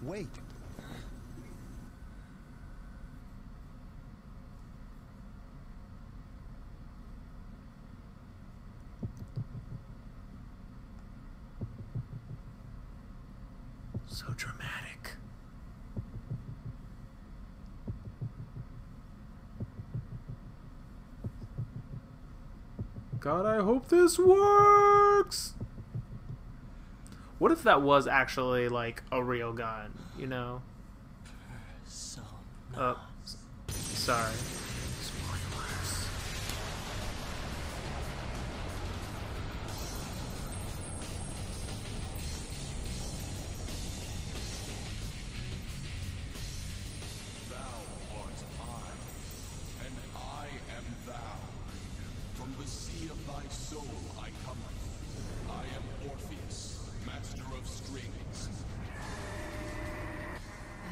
Wait. So dramatic. God, I hope this works! What if that was actually, like, a real gun, you know? Persona. Oh, sorry.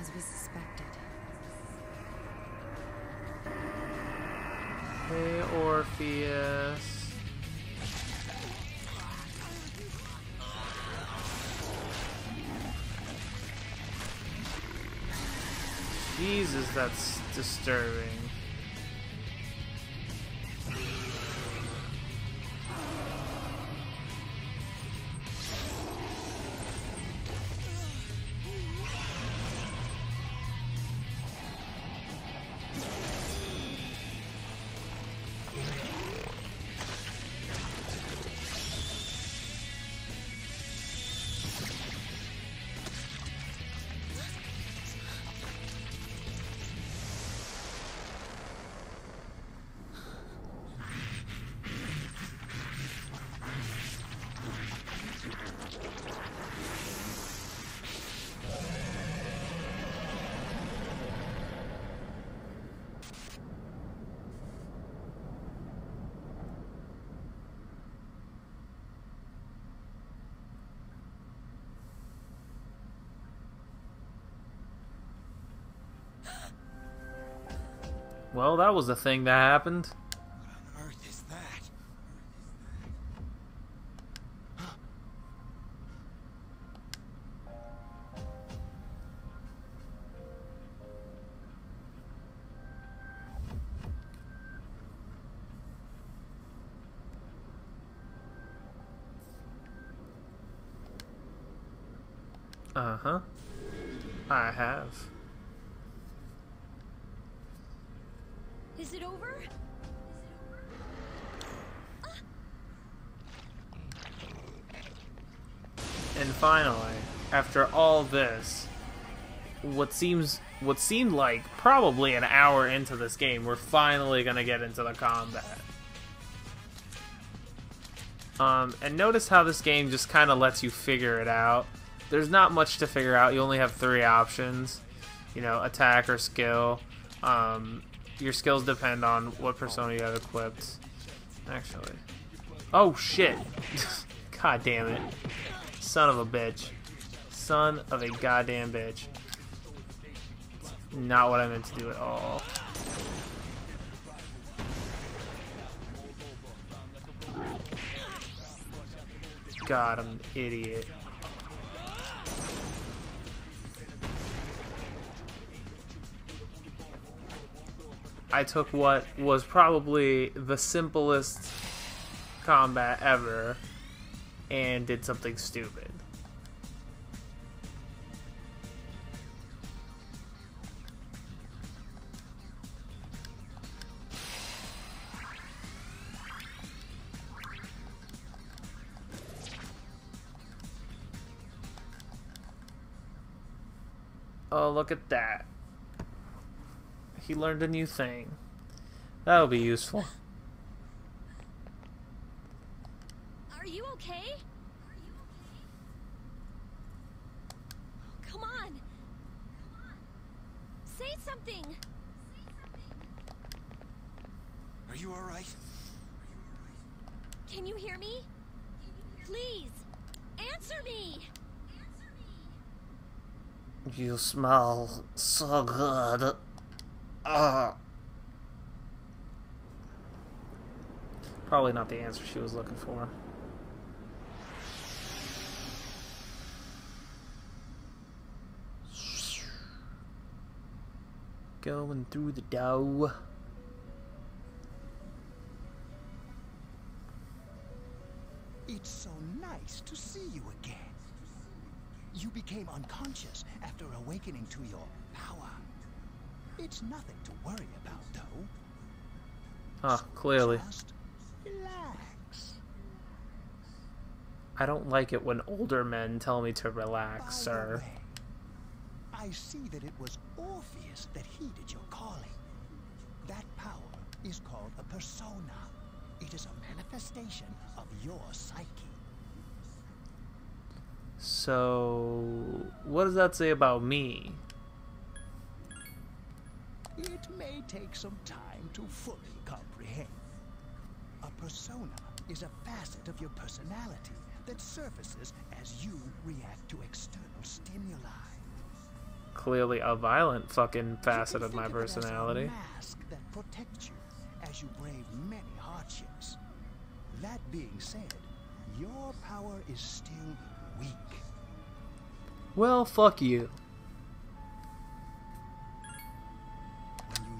As we suspected. Hey, Orpheus. Jesus, that's disturbing. Well, that was a thing that happened. What on earth is that? Uh-huh. I have. Is it over? And finally, after all this, what seemed like probably an hour into this game, we're finally gonna get into the combat. And notice how this game just kind of lets you figure it out. There's not much to figure out. You only have 3 options. You know, attack or skill. Your skills depend on what persona you have equipped. Actually. Oh, shit. God damn it. Son of a bitch. Son of a goddamn bitch. Not what I meant to do at all. God, I'm an idiot. I took what was probably the simplest combat ever and did something stupid. Oh, look at that. He learned a new thing. That'll be useful. Are you okay? Come on. Say something. Are you alright? Can you hear me? Please, answer me. You smell so good. Probably not the answer she was looking for. Going through the dough. It's so nice to see you again. You became unconscious after awakening to your power. It's nothing to worry about, though. Ah, clearly. Just relax. I don't like it when older men tell me to relax, By sir. the way, I I see that it was Orpheus that heeded your calling. That power is called a persona. It is a manifestation of your psyche. So, what does that say about me? It may take some time to fully comprehend. A persona is a facet of your personality that surfaces as you react to external stimuli. Clearly a violent fucking facet of my personality. It is a mask that protects you as you brave many hardships. That being said, your power is still weak. Well, fuck you.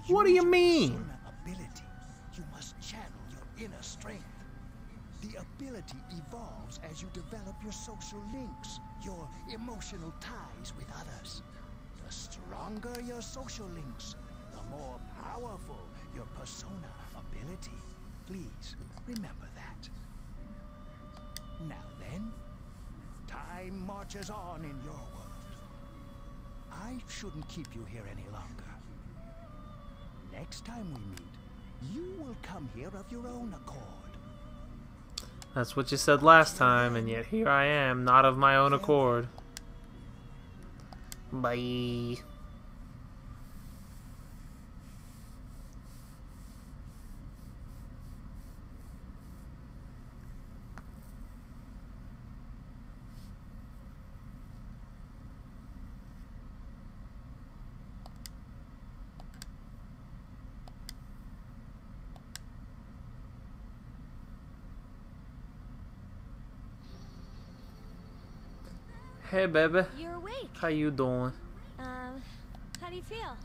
What do you mean? Ability, you must channel your inner strength. The ability evolves as you develop your social links, your emotional ties with others. The stronger your social links, the more powerful your persona ability. Please remember that. Now then, time marches on in your world. I shouldn't keep you here any longer. Next time we meet, you will come here of your own accord. That's what you said last time, and yet here I am, not of my own accord. Bye. Hey, baby. You're awake. How you doing? How do you feel?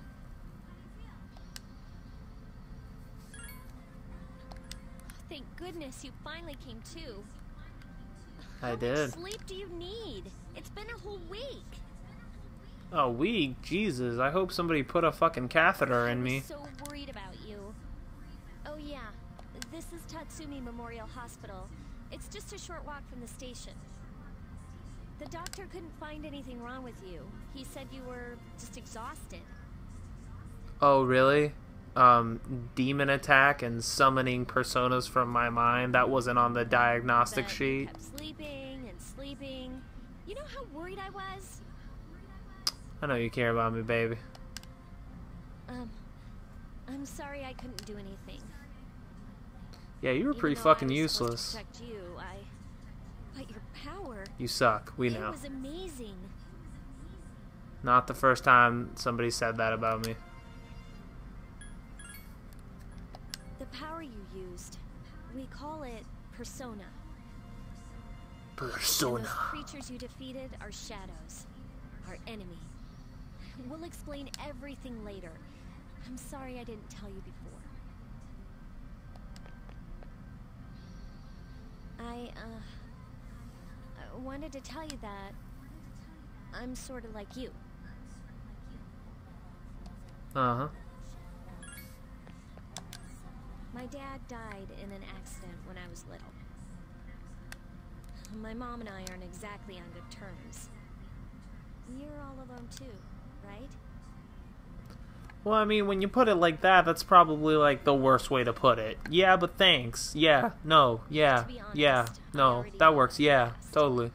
Thank goodness you finally came to. I How did. much sleep do you need? It's been a whole week. A week? Jesus, I hope somebody put a fucking catheter in me. I was so worried about you. Oh yeah, this is Tatsumi Memorial Hospital. It's just a short walk from the station. The doctor couldn't find anything wrong with you. He said you were just exhausted. Oh, really? Demon attack and summoning personas from my mind. That wasn't on the diagnostic But sheet. you kept sleeping and sleeping. You know how worried I was? I know you care about me, baby. I'm sorry I couldn't do anything. Yeah, you were Even pretty though fucking I was supposed useless. to protect you, but your power. You suck. We know. It was amazing. Not the first time somebody said that about me. The power you used, we call it persona. And Persona. those creatures you defeated are shadows, our enemy. We'll explain everything later. I'm sorry I didn't tell you before. I wanted to tell you that I'm sort of like you. Uh-huh. My dad died in an accident when I was little. My mom and I aren't exactly on good terms. You're all alone too, right? Well, I mean, when you put it like that, that's probably like the worst way to put it. Yeah, but thanks. Yeah, no, yeah, To be honest, yeah, I no, already that know works. the Yeah, past. totally.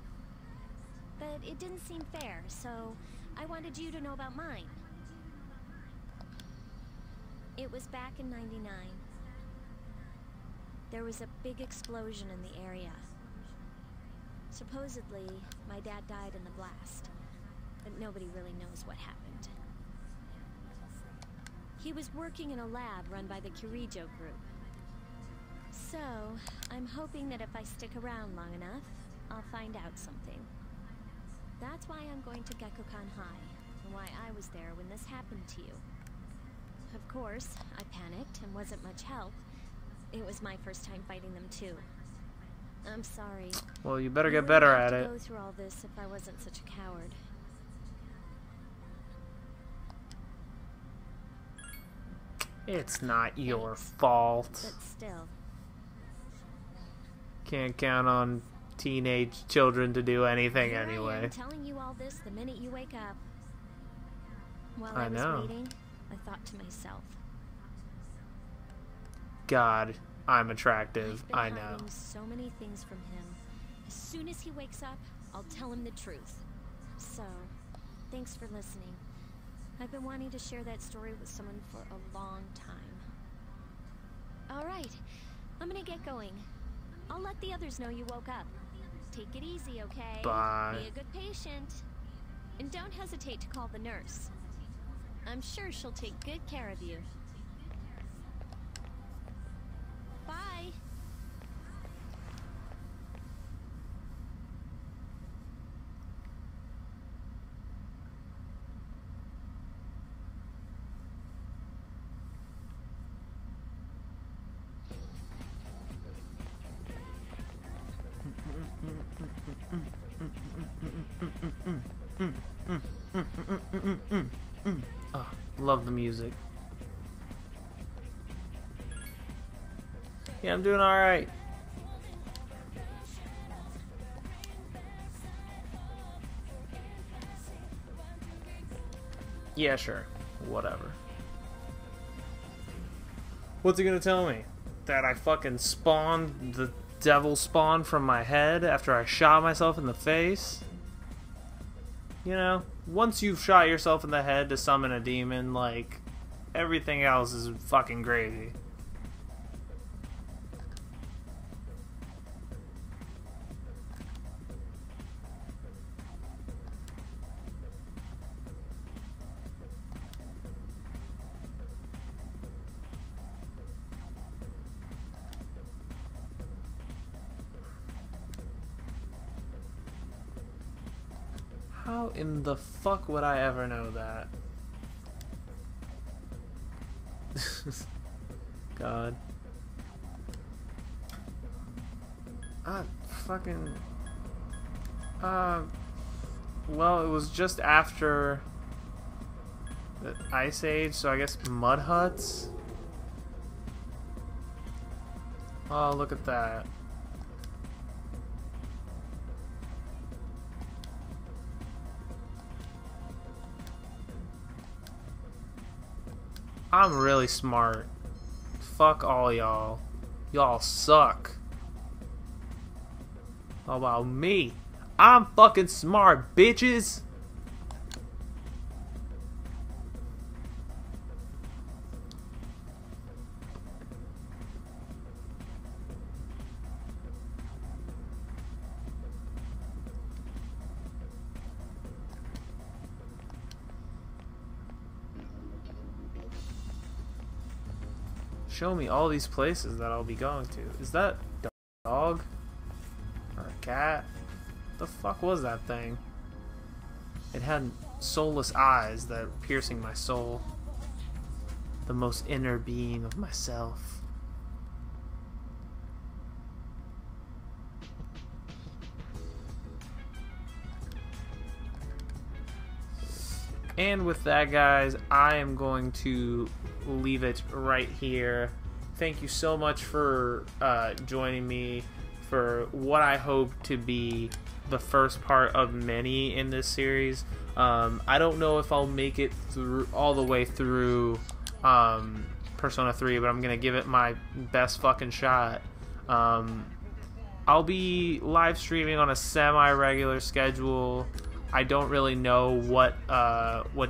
But it didn't seem fair, so I wanted you to know about mine. It was back in '99. There was a big explosion in the area. Supposedly, my dad died in the blast, but nobody really knows what happened. He was working in a lab run by the Kirijo group. So, I'm hoping that if I stick around long enough, I'll find out something. That's why I'm going to Gekkokan High, and why I was there when this happened to you. Of course, I panicked and wasn't much help. It was my first time fighting them too. I'm sorry. Well, you better You get better wouldn't at have it. to go through all this if I wasn't such a coward. It's not your fault. But still, Can't count on teenage children to do anything here I am anyway. telling you all this the minute you wake up. While I was waiting, I thought to myself, God, I'm attractive. I've I been know. hiding so many things from him. As soon as he wakes up, I'll tell him the truth. So, thanks for listening. I've been wanting to share that story with someone for a long time. Alright, I'm gonna get going. I'll let the others know you woke up. Take it easy, okay? Bye. Be a good patient. And don't hesitate to call the nurse. I'm sure she'll take good care of you. Bye. Oh, love the music. Yeah, I'm doing alright. Yeah, sure. Whatever. What's he gonna tell me? That I fucking spawned the devil spawn from my head after I shot myself in the face? You know, once you've shot yourself in the head to summon a demon, like, everything else is fucking crazy. How in the fuck would I ever know that? God. Fucking... well, it was just after the Ice Age, so I guess mud huts? Oh, look at that. I'm really smart. Fuck all y'all. Y'all suck. How about me? I'm fucking smart, bitches! Show me all these places that I'll be going to. Is that a dog? Or a cat? The fuck was that thing? It had soulless eyes that were piercing my soul. The most inner being of myself. And with that, guys, I am going to leave it right here. Thank you so much for joining me for what I hope to be the first part of many in this series. I don't know if I'll make it through all the way through Persona 3, but I'm gonna give it my best fucking shot. I'll be live streaming on a semi-regular schedule. I don't really know what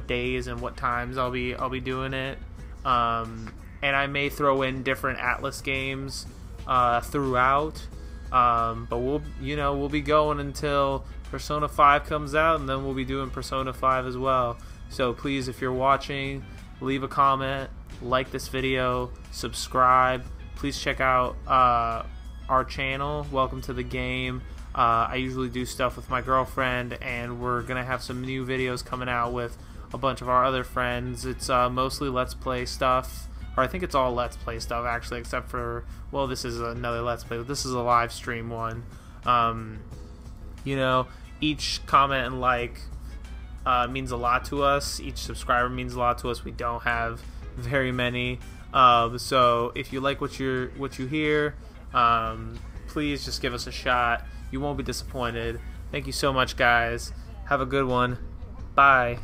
days and what times I'll be doing it, and I may throw in different Atlus games throughout. But we'll be going until Persona 5 comes out, and then we'll be doing Persona 5 as well. So please, if you're watching, leave a comment, like this video, subscribe. Please check out our channel. Welcome to the game. I usually do stuff with my girlfriend, and we're gonna have some new videos coming out with a bunch of our other friends. It's mostly Let's Play stuff, or I think it's all Let's Play stuff actually, except for, well, this is another Let's Play, but this is a live stream one. You know, each comment and like means a lot to us. Each subscriber means a lot to us. We don't have very many, so if you like what you hear, please just give us a shot. You won't be disappointed. Thank you so much, guys. Have a good one. Bye.